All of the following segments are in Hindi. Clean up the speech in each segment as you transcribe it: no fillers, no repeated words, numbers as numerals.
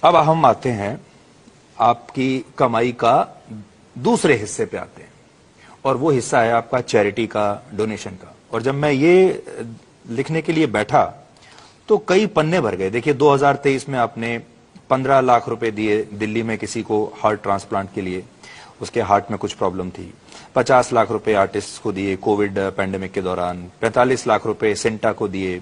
अब हम आते हैं आपकी कमाई का दूसरे हिस्से पे आते हैं, और वो हिस्सा है आपका चैरिटी का, डोनेशन का। और जब मैं ये लिखने के लिए बैठा तो कई पन्ने भर गए। देखिए 2023 में आपने 15 लाख रुपए दिए दिल्ली में किसी को हार्ट ट्रांसप्लांट के लिए, उसके हार्ट में कुछ प्रॉब्लम थी। 50 लाख रुपए आर्टिस्ट को दिए कोविड पैंडेमिक के दौरान। 45 लाख रुपए सेंटा को दिए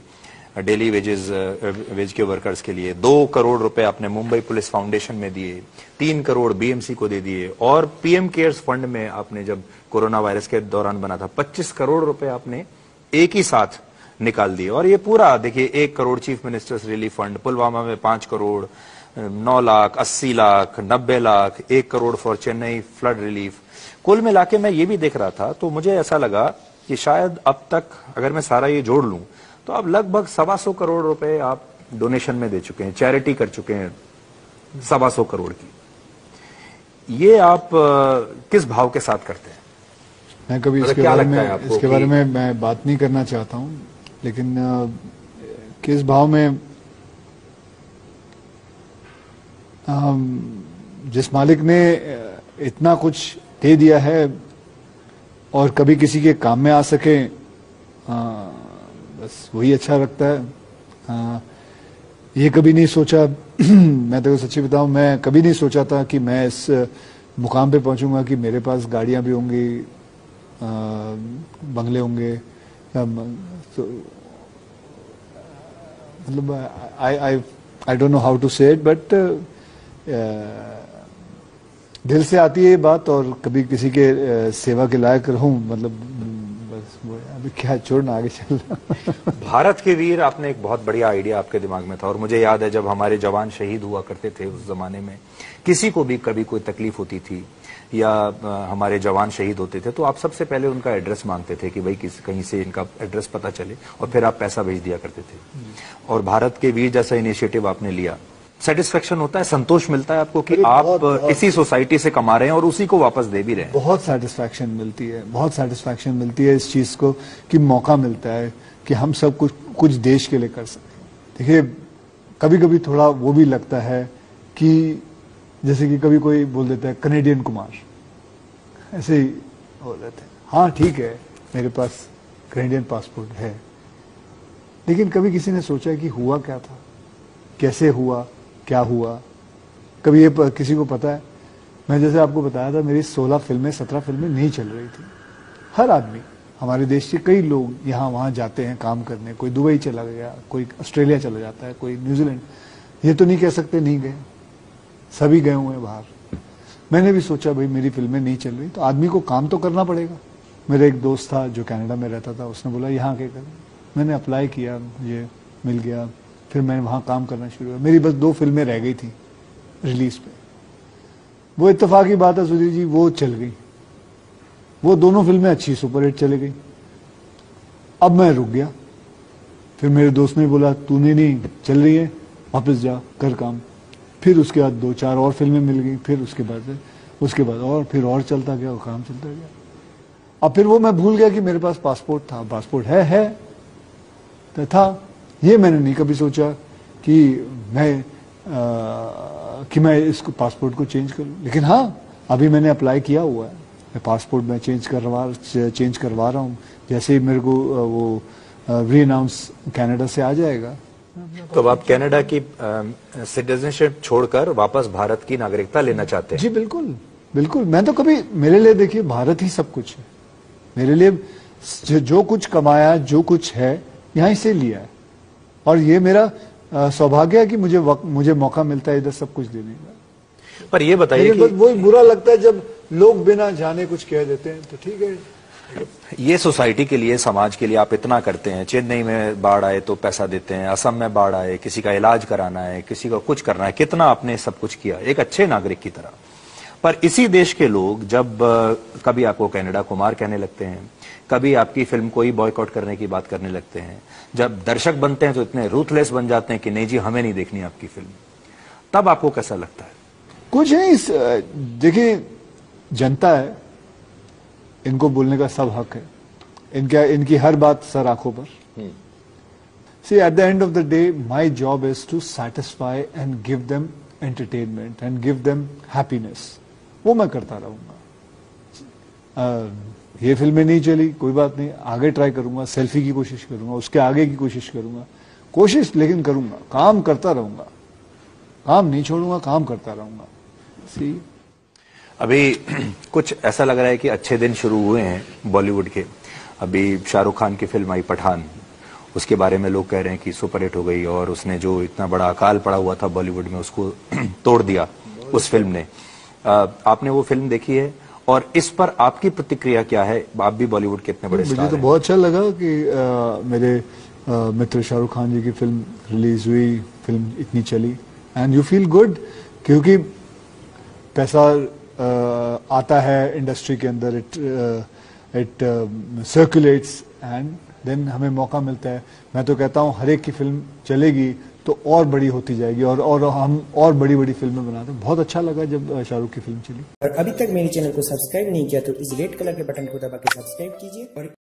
डेली वेज के वर्कर्स के लिए। 2 करोड़ रुपए आपने मुंबई पुलिस फाउंडेशन में दिए। 3 करोड़ बीएमसी को दे दिए। और पीएम केयर्स फंड में आपने जब कोरोना वायरस के दौरान बना था 25 करोड़ रुपए आपने एक ही साथ निकाल दिए। और ये पूरा देखिए 1 crore chief ministers relief fund, Pulwama में 5 crore, 9 lakh, 80 lakh, 90 lakh, 1 crore for Chennai flood relief. कुल मिला के मैं ये भी देख रहा था तो मुझे ऐसा लगा कि शायद अब तक अगर मैं सारा ये जोड़ लूं तो अब लगभग 125 करोड़ रुपए आप डोनेशन में दे चुके हैं, चैरिटी कर चुके हैं 125 करोड़ की। ये आप किस भाव के साथ करते हैं? मैं कभी इसके बारे में मैं बात नहीं करना चाहता हूं, लेकिन किस भाव में जिस मालिक ने इतना कुछ दे दिया है और कभी किसी के काम में आ सके, बस वही अच्छा लगता है। ये कभी नहीं सोचा मैं तो सच्ची बताऊं, मैं कभी नहीं सोचा था कि मैं इस मुकाम पे पहुंचूंगा कि मेरे पास गाड़ियां भी होंगी, बंगले होंगे। तो मतलब I don't know how to say it, but दिल से आती है ये बात। और कभी किसी के सेवा के लायक रहूं, मतलब बस वो अभी क्या छोड़ना, आगे चलना। भारत के वीर, आपने एक बहुत बढ़िया आइडिया आपके दिमाग में था। और मुझे याद है जब हमारे जवान शहीद हुआ करते थे उस जमाने में, किसी को भी कभी कोई तकलीफ होती थी या हमारे जवान शहीद होते थे तो आप सबसे पहले उनका एड्रेस मांगते थे कि भाई कहीं से इनका एड्रेस पता चले, और फिर आप पैसा भेज दिया करते थे। और भारत के वीर जैसा इनिशिएटिव आपने लिया, सेटिस्फेक्शन होता है, संतोष मिलता है आपको कि आप इसी सोसाइटी से कमा रहे हैं और उसी को वापस दे भी रहे हैं? बहुत सेटिस्फैक्शन मिलती है, बहुत सेटिस्फैक्शन मिलती है इस चीज को कि मौका मिलता है कि हम सब कुछ देश के लिए कर सकें। देखिए कभी कभी थोड़ा वो भी लगता है कि जैसे कि कभी कोई बोल देता है कनेडियन कुमार, ऐसे ही बोल देते हैं। हाँ ठीक है, मेरे पास कनेडियन पासपोर्ट है, लेकिन कभी किसी ने सोचा कि हुआ क्या था, कैसे हुआ, क्या हुआ? कभी ये किसी को पता है? मैं जैसे आपको बताया था, मेरी 16 फिल्में 17 फिल्में नहीं चल रही थी। हर आदमी, हमारे देश के कई लोग यहाँ वहाँ जाते हैं काम करने, कोई दुबई चला गया, कोई ऑस्ट्रेलिया चला जाता है, कोई न्यूजीलैंड। ये तो नहीं कह सकते नहीं गए, सभी गए हुए हैं बाहर। मैंने भी सोचा भाई मेरी फिल्में नहीं चल रही तो आदमी को काम तो करना पड़ेगा। मेरा एक दोस्त था जो कनाडा में रहता था, उसने बोला यहाँ क्या करें। मैंने अप्लाई किया, मुझे मिल गया, फिर मैंने वहाँ काम करना शुरू किया। मेरी बस 2 फिल्में रह गई थी रिलीज पे। वो इत्तेफाकी बात है सुधीर जी, वो चल गई, वो दोनों फिल्में अच्छी सुपरहिट चली गई। अब मैं रुक गया। फिर मेरे दोस्त ने बोला तूने नहीं चल रही है, वापस जा कर काम। फिर उसके बाद 2-4 और फिल्में मिल गई, फिर उसके बाद और फिर और चलता गया और काम चलता गया। अब फिर वो मैं भूल गया कि मेरे पास पासपोर्ट था। पासपोर्ट है तो था, ये मैंने नहीं कभी सोचा कि मैं इसको पासपोर्ट को चेंज करूं। लेकिन हाँ, अभी मैंने अप्लाई किया हुआ है, मैं पासपोर्ट में चेंज करवा रहा हूँ। जैसे ही मेरे को वो री-अनाउंस कनाडा से आ जाएगा। तो अब आप कनाडा की सिटीजनशिप छोड़कर वापस भारत की नागरिकता लेना चाहते हैं? जी बिल्कुल बिल्कुल। मैं तो कभी, मेरे लिए देखिए भारत ही सब कुछ है। मेरे लिए जो कुछ कमाया, जो कुछ है, यहीं से लिया है। और ये मेरा सौभाग्य है कि मुझे मौका मिलता है इधर सब कुछ देने का। पर ये बताइए कि वही बुरा लगता है जब लोग बिना जाने कुछ कह देते हैं। तो ठीक है, ये सोसाइटी के लिए, समाज के लिए आप इतना करते हैं। चेन्नई में बाढ़ आए तो पैसा देते हैं, असम में बाढ़ आए, किसी का इलाज कराना है, किसी का कुछ करना है, कितना आपने सब कुछ किया एक अच्छे नागरिक की तरह। पर इसी देश के लोग जब कभी आपको कनाडा कुमार कहने लगते हैं, कभी आपकी फिल्म को ही बॉयकॉट करने की बात करने लगते हैं, जब दर्शक बनते हैं तो इतने रूथलेस बन जाते हैं कि नहीं जी हमें नहीं देखनी आपकी फिल्म, तब आपको कैसा लगता है? कुछ नहीं, देखिए जनता है, इनको बोलने का सब हक है। इनकी हर बात सर आंखों पर। See, at the end of the day, my job is to satisfy and give them entertainment and give them happiness, वो मैं करता रहूंगा। ये फिल्में नहीं चली, कोई बात नहीं, आगे ट्राई करूंगा, सेल्फी की कोशिश करूंगा, उसके आगे की कोशिश करूंगा, कोशिश लेकिन करूंगा, काम करता रहूंगा, काम नहीं छोड़ूंगा, काम करता रहूंगा। सी अभी कुछ ऐसा लग रहा है कि अच्छे दिन शुरू हुए हैं बॉलीवुड के। अभी शाहरुख खान की फिल्म आई पठान, उसके बारे में लोग कह रहे हैं कि सुपरहिट हो गई और उसने जो इतना बड़ा अकाल पड़ा हुआ था बॉलीवुड में उसको तोड़ दिया उस फिल्म ने। आपने वो फिल्म देखी है और इस पर आपकी प्रतिक्रिया क्या है? आप भी बॉलीवुड के इतने बड़े स्टार हैं। मुझे तो बहुत अच्छा लगा कि मेरे मित्र शाहरुख खान जी की फिल्म रिलीज हुई, फिल्म इतनी चली, एंड यू फील गुड क्योंकि पैसा आता है इंडस्ट्री के अंदर, इट सर्कुलेट्स एंड देन हमें मौका मिलता है। मैं तो कहता हूँ हर एक की फिल्म चलेगी तो और बड़ी होती जाएगी और हम और बड़ी बड़ी फिल्में बनाते हैं। बहुत अच्छा लगा जब शाहरुख की फिल्म चली। और अभी तक मेरे चैनल को सब्सक्राइब नहीं किया तो इस रेड कलर के बटन को दबा के सब्सक्राइब कीजिए और